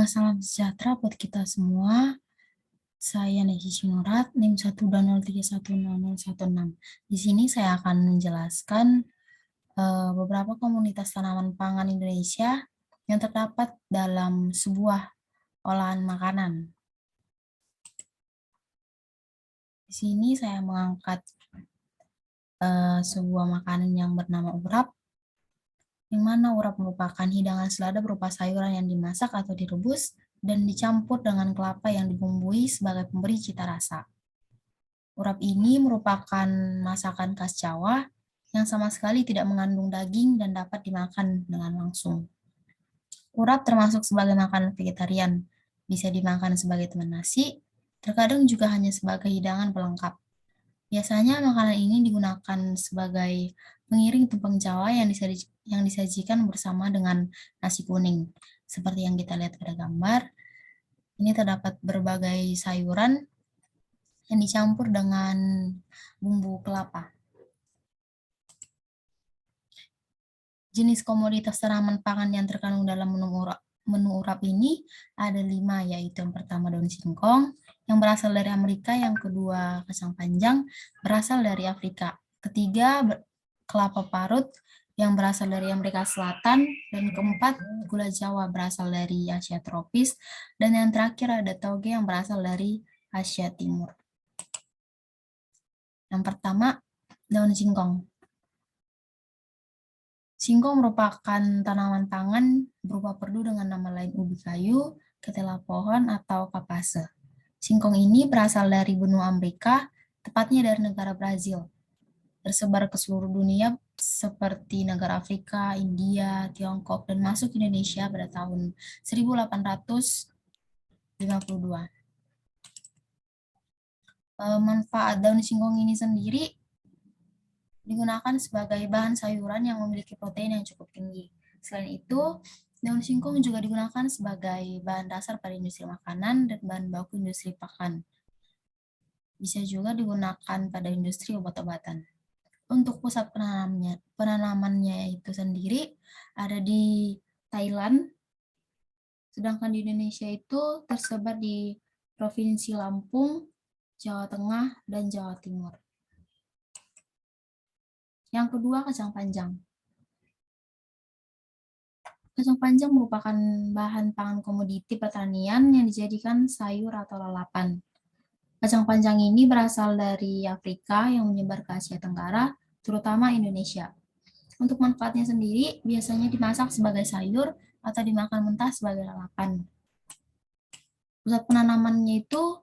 Salam sejahtera buat kita semua. Saya Neki Sinurat, NIM 120310016. Di sini saya akan menjelaskan beberapa komunitas tanaman pangan Indonesia yang terdapat dalam sebuah olahan makanan. Di sini saya mengangkat sebuah makanan yang bernama urap, yang mana urap merupakan hidangan selada berupa sayuran yang dimasak atau direbus dan dicampur dengan kelapa yang dibumbui sebagai pemberi cita rasa. Urap ini merupakan masakan khas Jawa yang sama sekali tidak mengandung daging dan dapat dimakan dengan langsung. Urap termasuk sebagai makanan vegetarian, bisa dimakan sebagai teman nasi, terkadang juga hanya sebagai hidangan pelengkap. Biasanya makanan ini digunakan sebagai pengiring tumpeng Jawa yang disajikan bersama dengan nasi kuning. Seperti yang kita lihat pada gambar, ini terdapat berbagai sayuran yang dicampur dengan bumbu kelapa. Jenis komoditas tanaman pangan yang terkandung dalam menu urap ini ada 5, yaitu yang pertama daun singkong, yang berasal dari Amerika, yang kedua kacang panjang, berasal dari Afrika, ketiga kelapa parut, yang berasal dari Amerika Selatan, dan keempat gula Jawa berasal dari Asia tropis, dan yang terakhir ada toge yang berasal dari Asia Timur. Yang pertama, daun singkong. Singkong merupakan tanaman pangan berupa perdu dengan nama lain ubi kayu, ketela pohon, atau kapase. Singkong ini berasal dari benua Amerika, tepatnya dari negara Brazil. Tersebar ke seluruh dunia seperti negara Afrika, India, Tiongkok, dan masuk Indonesia pada tahun 1852. Manfaat daun singkong ini sendiri digunakan sebagai bahan sayuran yang memiliki protein yang cukup tinggi. Selain itu, daun singkong juga digunakan sebagai bahan dasar pada industri makanan dan bahan baku industri pakan. Bisa juga digunakan pada industri obat-obatan. Untuk pusat penanamannya itu sendiri ada di Thailand, sedangkan di Indonesia itu tersebar di Provinsi Lampung, Jawa Tengah, dan Jawa Timur. Yang kedua, kacang panjang. Kacang panjang merupakan bahan pangan komoditi pertanian yang dijadikan sayur atau lalapan. Kacang panjang ini berasal dari Afrika yang menyebar ke Asia Tenggara, terutama Indonesia. Untuk manfaatnya sendiri, biasanya dimasak sebagai sayur atau dimakan mentah sebagai lalapan. Pusat penanamannya itu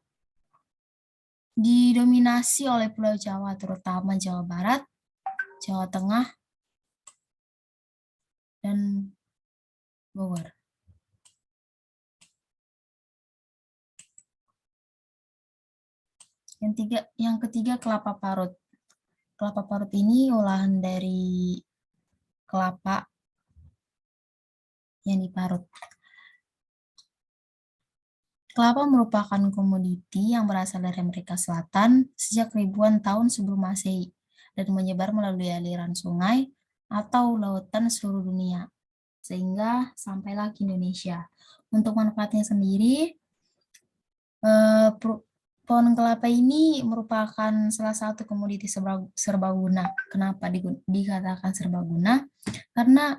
didominasi oleh Pulau Jawa, terutama Jawa Barat, Jawa Tengah, dan Bogor. Yang ketiga, kelapa parut. Kelapa parut ini olahan dari kelapa yang diparut. Kelapa merupakan komoditi yang berasal dari Amerika Selatan sejak ribuan tahun sebelum Masehi dan menyebar melalui aliran sungai atau lautan seluruh dunia, sehingga sampailah ke Indonesia. Untuk manfaatnya sendiri, pohon kelapa ini merupakan salah satu komoditi serbaguna. Kenapa dikatakan serbaguna? Karena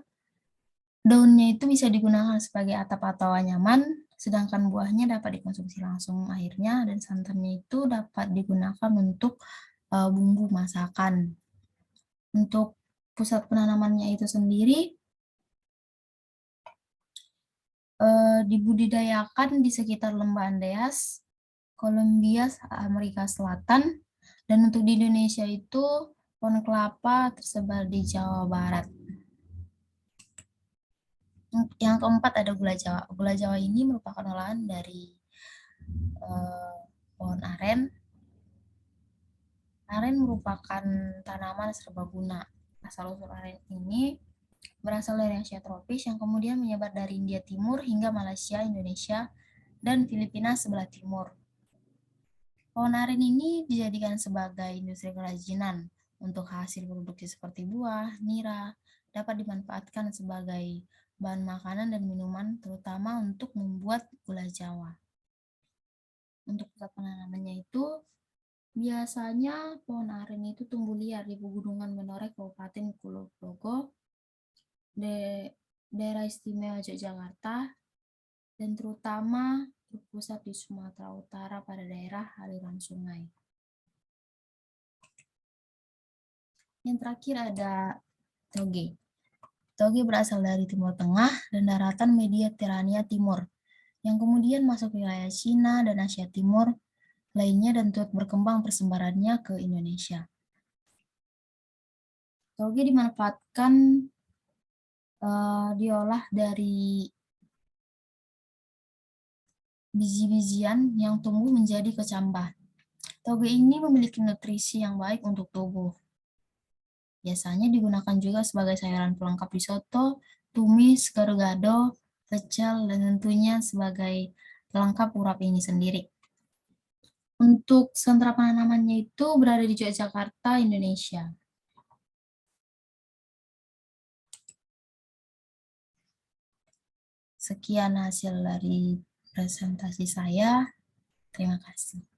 daunnya itu bisa digunakan sebagai atap atau anyaman, sedangkan buahnya dapat dikonsumsi langsung airnya, dan santannya itu dapat digunakan untuk bumbu masakan. Untuk pusat penanamannya itu sendiri dibudidayakan di sekitar lembah Andes, Kolombia, Amerika Selatan, dan untuk di Indonesia itu pohon kelapa tersebar di Jawa Barat. Yang keempat ada gula Jawa. Gula Jawa ini merupakan olahan dari pohon aren. Aren merupakan tanaman serbaguna. Asal-usul aren ini berasal dari Asia tropis yang kemudian menyebar dari India Timur hingga Malaysia, Indonesia, dan Filipina sebelah timur. Pohon aren ini dijadikan sebagai industri kerajinan. Untuk hasil produksi seperti buah, nira, dapat dimanfaatkan sebagai bahan makanan dan minuman, terutama untuk membuat gula Jawa. Untuk pusat penanamannya itu, biasanya pohon aren itu tumbuh liar di Pegunungan Menoreh, Kabupaten Kulonprogo, daerah istimewa Yogyakarta, dan terutama berpusat di Sumatera Utara pada daerah aliran sungai. Yang terakhir ada toge. Toge berasal dari Timur Tengah dan daratan Mediterania Timur, yang kemudian masuk wilayah Cina dan Asia Timur lainnya dan turut berkembang persebarannya ke Indonesia. Toge dimanfaatkan diolah dari biji-bijian yang tumbuh menjadi kecambah. Toge ini memiliki nutrisi yang baik untuk tubuh. Biasanya digunakan juga sebagai sayuran pelengkap risotto, tumis, gado-gado, pecel, dan tentunya sebagai pelengkap urap ini sendiri. Untuk sentra penanamannya itu berada di Yogyakarta, Indonesia. Sekian hasil dari presentasi saya. Terima kasih.